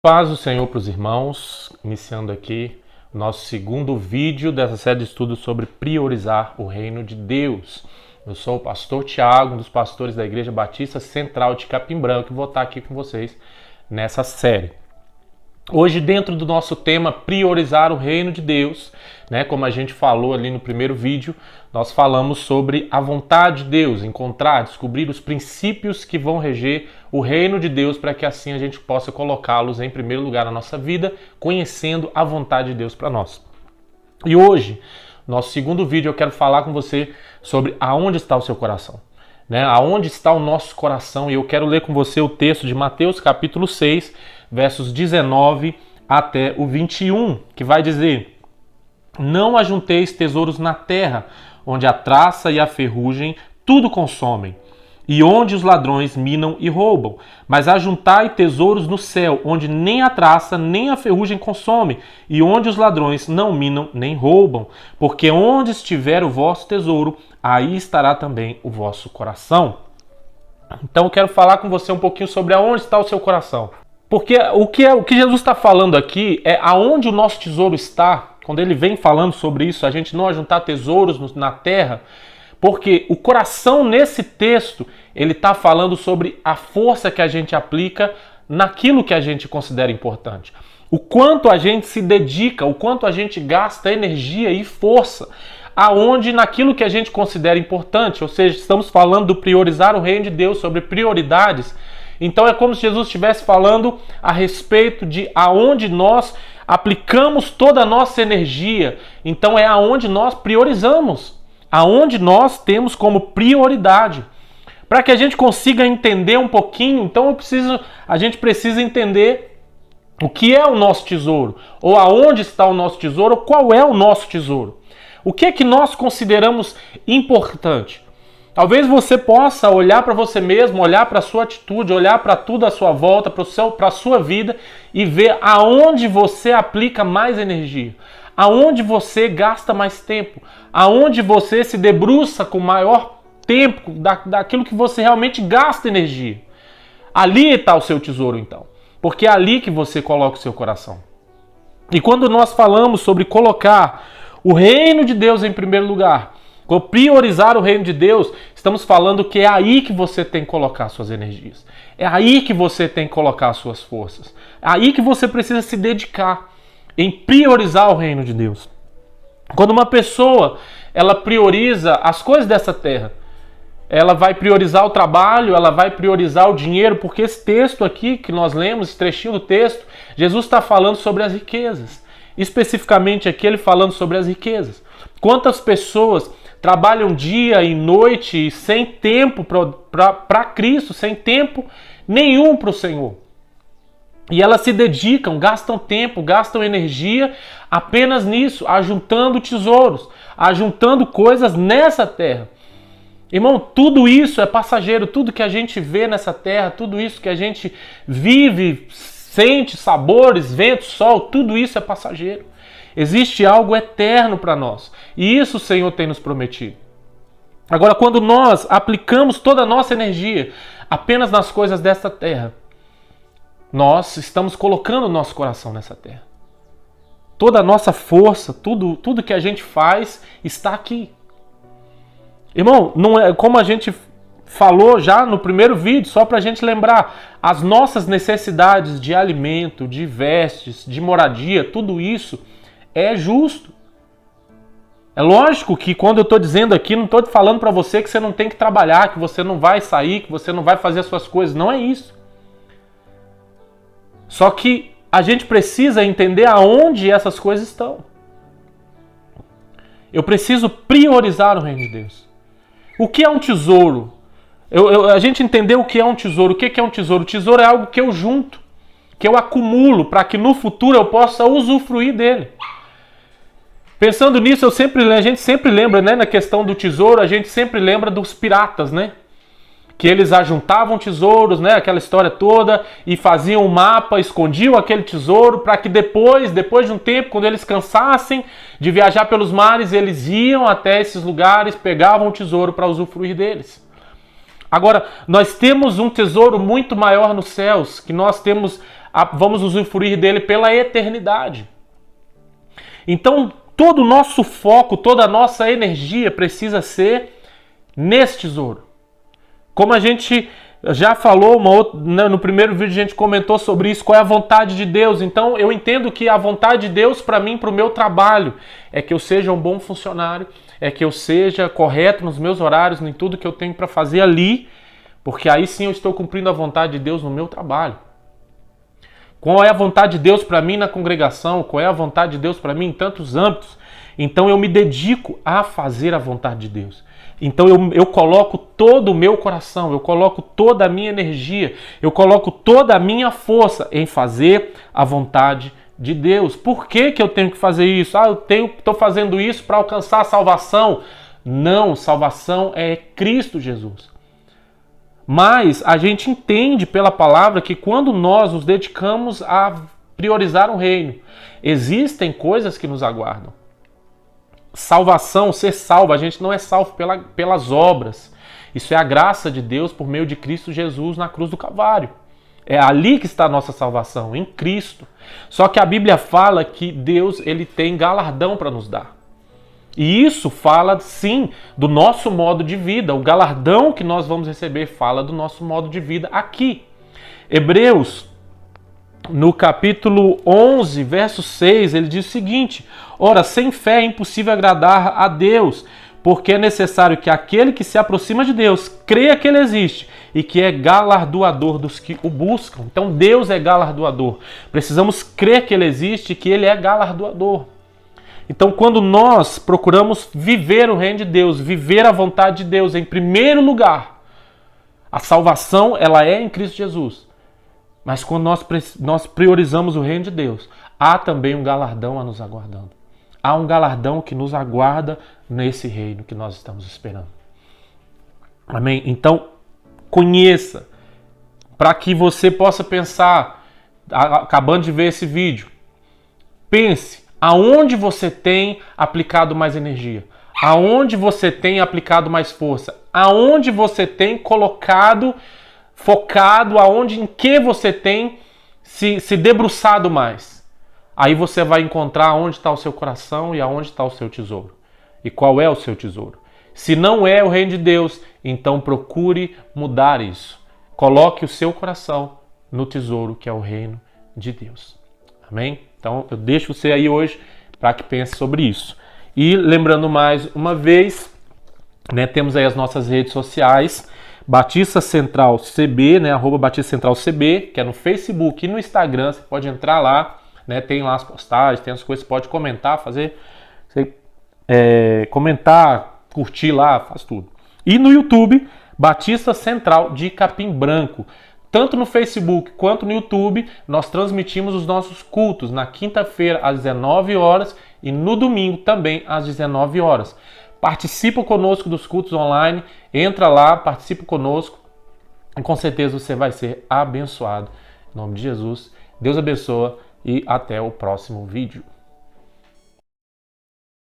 Paz do Senhor para os irmãos, iniciando aqui o nosso segundo vídeo dessa série de estudos sobre priorizar o reino de Deus. Eu sou o pastor Tiago, um dos pastores da Igreja Batista Central de Capim Branco, e vou estar aqui com vocês nessa série. Hoje, dentro do nosso tema priorizar o reino de Deus, como a gente falou ali no primeiro vídeo, nós falamos sobre a vontade de Deus, descobrir os princípios que vão reger o reino de Deus para que assim a gente possa colocá-los em primeiro lugar na nossa vida, conhecendo a vontade de Deus para nós. E hoje, nosso segundo vídeo, eu quero falar com você sobre aonde está o seu coração. Aonde está o nosso coração, e eu quero ler com você o texto de Mateus capítulo 6, versos 19 até o 21, que vai dizer: Não ajunteis tesouros na terra, onde a traça e a ferrugem tudo consomem, e onde os ladrões minam e roubam, mas ajuntai tesouros no céu, onde nem a traça nem a ferrugem consomem, e onde os ladrões não minam nem roubam, porque onde estiver o vosso tesouro, aí estará também o vosso coração. Então eu quero falar com você um pouquinho sobre aonde está o seu coração. Porque o que Jesus está falando aqui é aonde o nosso tesouro está. Quando ele vem falando sobre isso, a gente não ajuntar tesouros na terra, porque o coração nesse texto, ele está falando sobre a força que a gente aplica naquilo que a gente considera importante. O quanto a gente se dedica, o quanto a gente gasta energia e força naquilo que a gente considera importante. Ou seja, estamos falando do priorizar o reino de Deus, sobre prioridades. Então é como se Jesus estivesse falando a respeito de aonde nós aplicamos toda a nossa energia. Então é aonde nós priorizamos, aonde nós temos como prioridade. Para que a gente consiga entender um pouquinho, então a gente precisa entender o que é o nosso tesouro, ou aonde está o nosso tesouro, ou qual é o nosso tesouro. O que é que nós consideramos importante? Talvez você possa olhar para você mesmo, olhar para a sua atitude, olhar para tudo à sua volta, para a sua vida e ver aonde você aplica mais energia, aonde você gasta mais tempo, aonde você se debruça com maior tempo daquilo que você realmente gasta energia. Ali está o seu tesouro, então, porque é ali que você coloca o seu coração. E quando nós falamos sobre colocar o reino de Deus em primeiro lugar, priorizar o reino de Deus, estamos falando que é aí que você tem que colocar suas energias. É aí que você tem que colocar suas forças. É aí que você precisa se dedicar em priorizar o reino de Deus. Quando uma pessoa ela prioriza as coisas dessa terra, ela vai priorizar o trabalho, ela vai priorizar o dinheiro, porque esse texto aqui que nós lemos, esse trechinho do texto, Jesus está falando sobre as riquezas. Especificamente aqui ele falando sobre as riquezas. Quantas pessoas trabalham dia e noite sem tempo para Cristo, sem tempo nenhum para o Senhor. E elas se dedicam, gastam tempo, gastam energia apenas nisso, ajuntando tesouros, ajuntando coisas nessa terra. Irmão, tudo isso é passageiro, tudo que a gente vê nessa terra, tudo isso que a gente vive, sente, sabores, vento, sol, tudo isso é passageiro. Existe algo eterno para nós. E isso o Senhor tem nos prometido. Agora, quando nós aplicamos toda a nossa energia apenas nas coisas desta terra, nós estamos colocando o nosso coração nessa terra. Toda a nossa força, tudo que a gente faz está aqui. Irmão, não é como a gente falou já no primeiro vídeo, só para a gente lembrar, as nossas necessidades de alimento, de vestes, de moradia, tudo isso é justo. É lógico que quando eu estou dizendo aqui, não estou falando para você que você não tem que trabalhar, que você não vai sair, que você não vai fazer as suas coisas. Não é isso. Só que a gente precisa entender aonde essas coisas estão. Eu preciso priorizar o reino de Deus. O que é um tesouro? A gente entendeu o que é um tesouro. O que é um tesouro? O tesouro é algo que eu junto, que eu acumulo, para que no futuro eu possa usufruir dele. Pensando nisso, a gente sempre lembra, na questão do tesouro, a gente sempre lembra dos piratas, que eles ajuntavam tesouros, aquela história toda, e faziam um mapa, escondiam aquele tesouro, para que depois de um tempo, quando eles cansassem de viajar pelos mares, eles iam até esses lugares, pegavam o tesouro para usufruir deles. Agora, nós temos um tesouro muito maior nos céus, que nós vamos usufruir dele pela eternidade. Então, todo o nosso foco, toda a nossa energia precisa ser nesse tesouro. Como a gente já falou, no primeiro vídeo a gente comentou sobre isso, qual é a vontade de Deus. Então eu entendo que a vontade de Deus para mim, para o meu trabalho, é que eu seja um bom funcionário, é que eu seja correto nos meus horários, em tudo que eu tenho para fazer ali, porque aí sim eu estou cumprindo a vontade de Deus no meu trabalho. Qual é a vontade de Deus para mim na congregação? Qual é a vontade de Deus para mim em tantos âmbitos? Então eu me dedico a fazer a vontade de Deus. Então eu coloco todo o meu coração, eu coloco toda a minha energia, eu coloco toda a minha força em fazer a vontade de Deus. Por que eu tenho que fazer isso? Eu estou fazendo isso para alcançar a salvação. Não, salvação é Cristo Jesus. Mas a gente entende pela palavra que quando nós nos dedicamos a priorizar o reino, existem coisas que nos aguardam. Salvação, ser salvo, a gente não é salvo pelas obras. Isso é a graça de Deus por meio de Cristo Jesus na cruz do Calvário. É ali que está a nossa salvação, em Cristo. Só que a Bíblia fala que Deus ele tem galardão para nos dar. E isso fala, sim, do nosso modo de vida. O galardão que nós vamos receber fala do nosso modo de vida aqui. Hebreus, no capítulo 11, verso 6, ele diz o seguinte: ora, sem fé é impossível agradar a Deus, porque é necessário que aquele que se aproxima de Deus creia que Ele existe e que é galardoador dos que o buscam. Então Deus é galardoador. Precisamos crer que Ele existe e que Ele é galardoador. Então, quando nós procuramos viver o reino de Deus, viver a vontade de Deus em primeiro lugar, a salvação ela é em Cristo Jesus. Mas quando nós priorizamos o reino de Deus, há também um galardão a nos aguardando. Há um galardão que nos aguarda nesse reino que nós estamos esperando. Amém? Então, conheça, para que você possa pensar, acabando de ver esse vídeo, pense aonde você tem aplicado mais energia, aonde você tem aplicado mais força, aonde você tem colocado, focado, em que você tem se debruçado mais. Aí você vai encontrar onde está o seu coração e aonde está o seu tesouro. E qual é o seu tesouro? Se não é o reino de Deus, então procure mudar isso. Coloque o seu coração no tesouro que é o reino de Deus. Amém? Então eu deixo você aí hoje para que pense sobre isso. E lembrando mais uma vez, né, temos aí as nossas redes sociais, Batista Central CB, né, @Batista Central CB, que é no Facebook e no Instagram, você pode entrar lá, né, tem lá as postagens, tem as coisas, você pode comentar, comentar, curtir lá, faz tudo. E no YouTube, Batista Central de Capim Branco. Tanto no Facebook quanto no YouTube, nós transmitimos os nossos cultos na quinta-feira às 19 horas e no domingo também às 19 horas. Participa conosco dos cultos online, entra lá, participa conosco e com certeza você vai ser abençoado. Em nome de Jesus, Deus abençoa e até o próximo vídeo.